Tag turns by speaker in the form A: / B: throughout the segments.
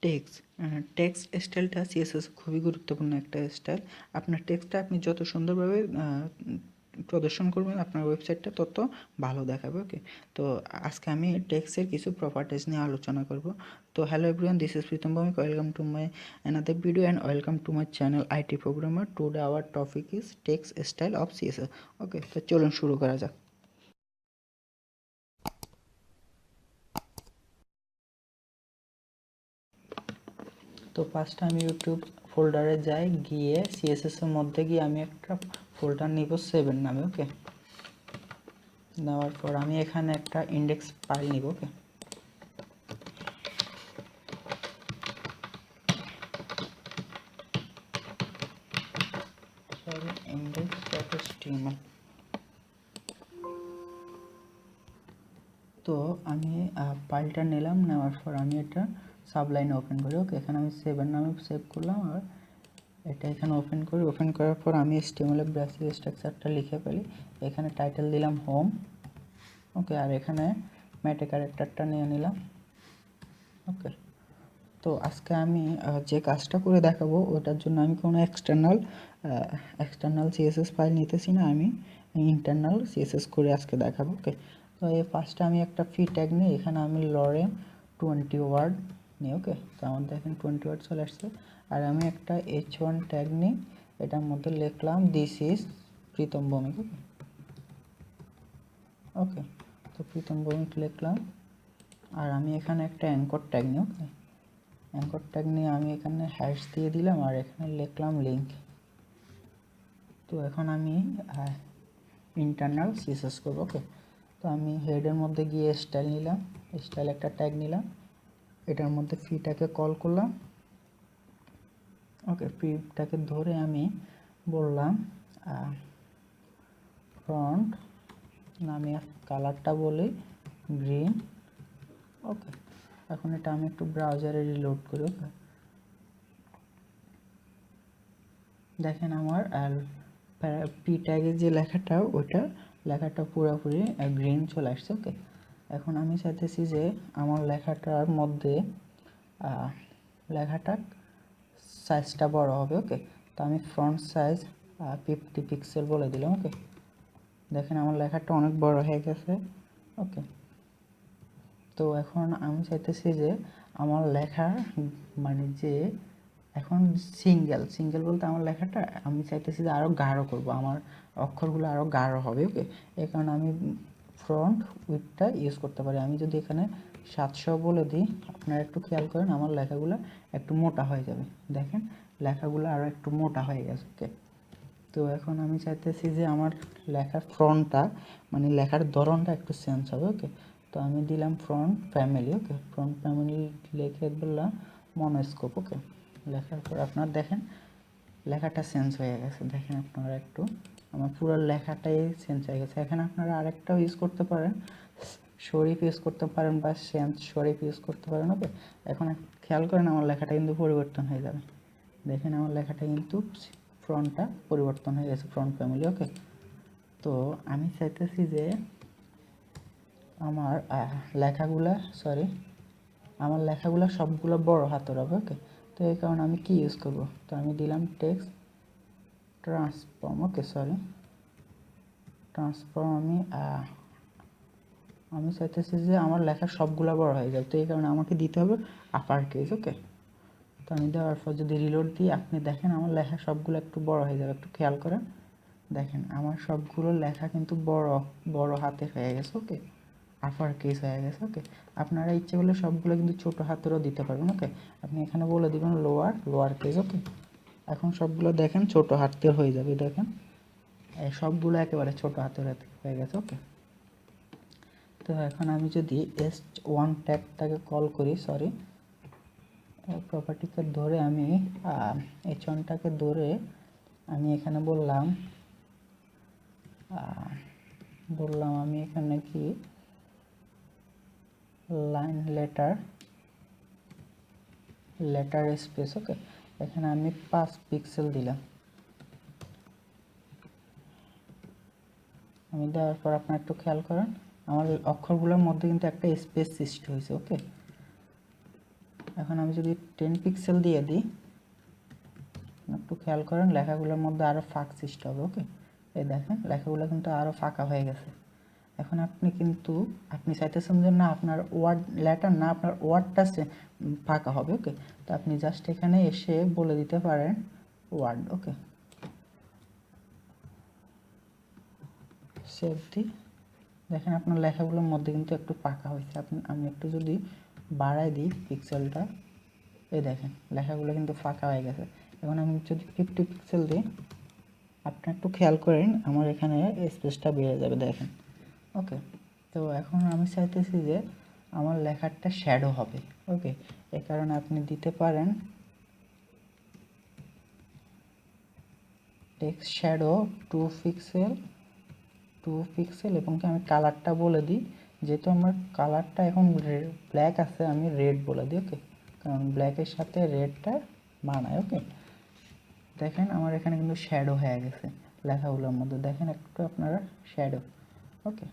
A: Text text স্টাইলটা CSS খুবই গুরুত্বপূর্ণ একটা স্টাইল। আপনার টেক্সটটা আপনি যত সুন্দরভাবে প্রদর্শন করবেন আপনার ওয়েবসাইটটা তত ভালো দেখাবে। ওকে, তো আজকে আমি টেক্সটের কিছু প্রপার্টিজ নিয়ে আলোচনা করব। তো hello everyone, this is Pritam Bhowmik, welcome to my another video and welcome to my channel IT programmer. Today our topic is text style of CSS. Okay, তো চলুন শুরু করা যাক। তো ফার্স্ট আমি ইউটিউব ফোল্ডারে যাই, গিয়ে সিএসএস এর মধ্যে গিয়ে আমি একটা ফোল্ডার নিব 7 নামে। ওকে, নেওয়ার পর আমি এখানে একটা ইন্ডেক্স ফাইল নিব। ওকে, সরি, index.html। তো আমি ফাইলটা নিলাম, নেওয়ার পর আমি এটা সাবলাইন ওপেন করি। ওকে, এখানে আমি 7 নামে সেভ করলাম আর এটা এখানে ওপেন করি। ওপেন করার পর আমি HTML এর বেসিক স্ট্রাকচারটা লিখে ফেলি। এখানে টাইটেল দিলাম হোম। ওকে, আর এখানে মেটা ক্যারেক্টারটা নিয়ে নিলাম। ওকে, তো আজকে আমি যে কাজটা করে দেখাবো ওটার জন্য আমি কোনো এক্সটার্নাল সিএসএস ফাইল নিতেছি না, আমি ইন্টারনাল সিএসএস করে আজকে দেখাবো। ওকে, তো এই ফার্স্টে আমি একটা ফি ট্যাগ নিই, এখানে আমি লরেম 20 ওয়ার্ড নিই। ওকে, তো আমার দেখেন 20 ওয়ার্ড চলে আসছে। আর আমি একটা H1 ট্যাগ নিই, এটার মধ্যে লিখলাম দিস ইজ প্রীতম ভৌমিক। ওকে, তো প্রীতম ভৌমিক লিখলাম। আর আমি এখানে একটা অ্যাঙ্কর ট্যাগ নিই। ওকে, অ্যাঙ্কর ট্যাগ নিয়ে আমি এখানে হ্যাশ দিয়ে দিলাম আর এখানে লিখলাম লিঙ্ক। তো এখন আমি ইন্টারনাল সিএসএস করবো। ওকে, তো আমি হেডের মধ্যে গিয়ে স্টাইল নিলাম, স্টাইল একটা ট্যাগ নিলাম, এটার মধ্যে ফিটাকে কল করলাম। ওকে, ফিটাকে ধরে আমি বললাম ফ্রন্ট, আমি কালারটা বলি গ্রিন। ওকে, এখন এটা আমি একটু ব্রাউজারে রিলোড করি। ওকে, দেখেন আমার পি ট্যাগের যে লেখাটা ওটা লেখাটা পুরোপুরি গ্রিন চলে আসছে। ওকে, এখন আমি চাইতেছি যে আমার লেখাটার মধ্যে লেখাটা সাইজটা বড় হবে। ওকে, তো আমি ফ্রন্ট সাইজ 50 পিক্সেল বলে দিলাম। ওকে, দেখেন আমার লেখাটা অনেক বড় হয়ে গেছে। ওকে, তো এখন আমি চাইতেছি যে আমার লেখা মানে যে এখন সিঙ্গেল বলতে আমার লেখাটা আমি চাইতেছি যে আরও গাঢ় করব, আমার অক্ষরগুলো আরও গাঢ় হবে। ওকে, এই কারণে আমি ফ্রন্ট উইডথটা ইউজ করতে পারি। আমি যদি এখানে 700 বলে দিই, আপনারা একটু খেয়াল করেন আমার লেখাগুলো একটু মোটা হয়ে যাবে। দেখেন লেখাগুলো আরও একটু মোটা হয়ে গেছে। ওকে, তো এখন আমি চাইতেছি যে আমার লেখার ফ্রন্টটা মানে লেখার ধরনটা একটু চেঞ্জ হবে। ওকে, তো আমি দিলাম ফ্রন্ট ফ্যামিলি। ওকে, ফ্রন্ট ফ্যামিলি লিখে বললাম মনোস্কোপ। ওকে, লেখার পর আপনার দেখেন লেখাটা চেঞ্জ হয়ে গেছে। দেখেন আপনারা একটু আমার পুরো লেখাটাই চেঞ্জ হয়ে গেছে। এখানে আপনারা আরেকটাও ইউজ করতে পারেন, শরীফ ইউজ করতে পারেন বা সেন্স শরীফ ইউজ করতে পারেন। ওকে, এখন খেয়াল করেন আমার লেখাটা কিন্তু পরিবর্তন হয়ে যাবে। দেখেন আমার লেখাটা কিন্তু ফ্রন্টটা পরিবর্তন হয়ে গেছে, ফ্রন্ট ফ্যামিলি। ওকে, তো আমি চাইতেছি যে আমার লেখাগুলা সবগুলো বড় হাতের হবে। ওকে, তো এই কারণে আমি কি ইউজ করব, তো আমি দিলাম টেক্সট ট্রান্সফর্ম। ওকে, ট্রান্সফর্ম আমি চাইতেছি যে আমার লেখা সবগুলো বড় হয়ে যাবে, তো এই কারণে আমাকে দিতে হবে আপার কেস। ওকে, তো আমি দেওয়ার পর যদি রিলোড দিই আপনি দেখেন আমার লেখা সবগুলো একটু বড় হয়ে যাবে। একটু খেয়াল করেন, দেখেন আমার সবগুলো লেখা কিন্তু বড় হাতের হয়ে গেছে। ওকে, আপার কেস হয়ে গেছে। ওকে, আপনারা ইচ্ছে করলে সবগুলো কিন্তু ছোট হাতেরও দিতে পারবেন। ওকে, আপনি এখানে বলে দিবেন লোয়ার কেস। ওকে, এখন সবগুলো দেখেন ছোট হাতের হয়ে যাবে। দেখেন সবগুলো একেবারে ছোট হাতের হয়ে গেছে। ওকে, তো এখন আমি যদি S1 ট্যাগটাকে কল করি, সরি প্রপার্টিকে ধরে আমি H1টাকে ধরে আমি এখানে বললাম আমি এখানে কি লাইন লেটার স্পেস। ওকে, এখানে আমি 5 পিক্সেল দিলাম। আমি দেওয়ার পর আপনার একটু খেয়াল করেন আমার অক্ষরগুলোর মধ্যে কিন্তু একটা স্পেস সৃষ্টি হয়েছে। ওকে, এখন আমি যদি 10 পিক্সেল দিয়ে দিই, একটু খেয়াল করেন লেখাগুলোর মধ্যে আরও ফাঁক সৃষ্টি হবে। ওকে, এই দেখেন লেখাগুলো কিন্তু আরও ফাঁকা হয়ে গেছে। এখন আপনি চাইতেছেন যে না আপনার ওয়ার্ড লেটার না আপনার ওয়ার্ডটা ফাঁকা হবে। ওকে, তো আপনি জাস্ট এখানে এসে বলে দিতে পারেন ওয়ার্ড। ওকে, সেভ দি। দেখেন আপনার লেখাগুলোর মধ্যে কিন্তু একটু পাকা হয়েছে। আমি একটু যদি বাড়াই দিই পিক্সেলটা, এই দেখেন লেখাগুলো কিন্তু ফাঁকা হয়ে গেছে। এখন আমি যদি 50 পিক্সেল দিই, আপনি একটু খেয়াল করেন আমার এখানে স্পেসটা বেড়ে যাবে দেখেন। ওকে, তো এখন আমি চাইতেছি যে আমার লেখাটা শ্যাডো হবে। ওকে, এই কারণে আপনি দিতে পারেন টেক্সট শ্যাডো 2 পিক্সেল এবং কি আমি কালারটা বলে দিই, যেহেতু আমার কালারটা এখন ব্ল্যাক আছে আমি রেড বলে দিই। ওকে, কারণ ব্ল্যাকের সাথে রেডটা মানায়। ওকে, দেখেন আমার এখানে কিন্তু শ্যাডো হয়ে গেছে লেখাগুলোর মধ্যে, দেখেন একটু আপনারা শ্যাডো। ওকে,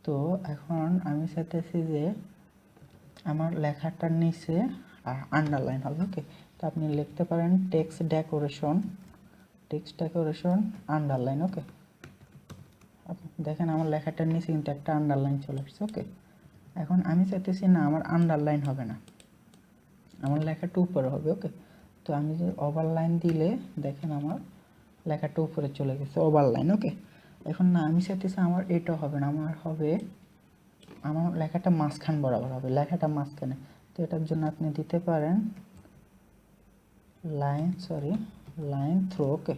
A: তো এখন আমি চাইতেছি যে আমার লেখাটার নিচে আন্ডারলাইন হবে। ওকে, তো আপনি লিখতে পারেন টেক্সট ডেকোরেশন আন্ডারলাইন। ওকে, দেখেন আমার লেখাটার নিচে কিন্তু একটা আন্ডারলাইন চলে আসছে। ওকে, এখন আমি চাইতেছি না আমার আন্ডারলাইন হবে না, আমার লেখাটা উপরে হবে। ওকে, তো আমি যে ওভারলাইন দিলে দেখেন আমার লেখাটা উপরে চলে গেছে ওভারলাইন। ওকে, এখন না আমি চাইতেছি আমার এটা হবে না, আমার লেখাটা মাঝখান বরাবর হবে, লেখাটা মাঝখানে। তো এটার জন্য আপনি দিতে পারেন লাইন থ্রো। ওকে,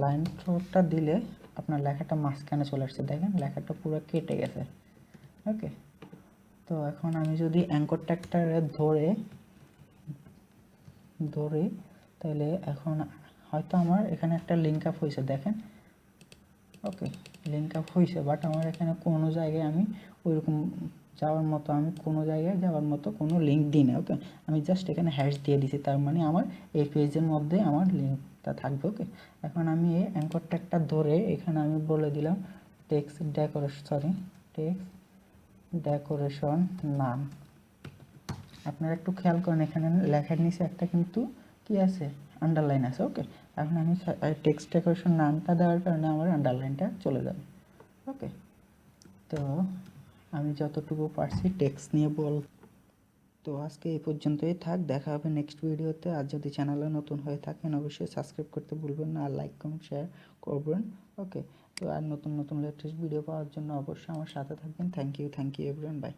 A: লাইন থ্রোটা দিলে আপনার লেখাটা মাঝখানে চলে আসছে, দেখেন লেখাটা পুরো কেটে গেছে। ওকে, তো এখন আমি যদি অ্যাঙ্কর ট্যাগটারে ধরে তাহলে এখন হয়তো আমার এখানে একটা লিঙ্ক আপ হয়েছে দেখেন। ওকে, লিঙ্ক আপ হয়েছে, বাট আমার এখানে কোনো জায়গায় আমি ওইরকম কোনো জায়গায় যাওয়ার মতো কোনো লিঙ্ক দিই না। ওকে, আমি জাস্ট এখানে হ্যাশ দিয়ে দিছি, তার মানে আমার এই পেজের মধ্যে আমার লিঙ্কটা থাকবে। ওকে, এখন আমি এই অ্যাঙ্কর ট্যাগটা ধরে এখানে আমি বলে দিলাম টেক্সট ডেকোরেশন নাম। আপনারা একটু খেয়াল করেন এখানে লেখার নিচে একটা কিন্তু কি আছে, আন্ডারলাইন আছে। ওকে, এখন আমি টেক্সট ডেকোরেশন নামটা দেওয়ার কারণে আমার আন্ডারলাইনটা চলে যাবে। ওকে, তো আমি যতটুকু পারছি টেক্সট নিয়ে তো আজকে এই পর্যন্তই থাক, দেখা হবে নেক্সট ভিডিওতে। আর যদি চ্যানেলে নতুন হয়ে থাকেন অবশ্যই সাবস্ক্রাইব করতে ভুলবেন না, আর লাইক কমেন্ট শেয়ার করবেন। ওকে, তো আর নতুন লেটেস্ট ভিডিও পাওয়ার জন্য অবশ্যই আমার সাথে থাকবেন। Thank you everyone, by.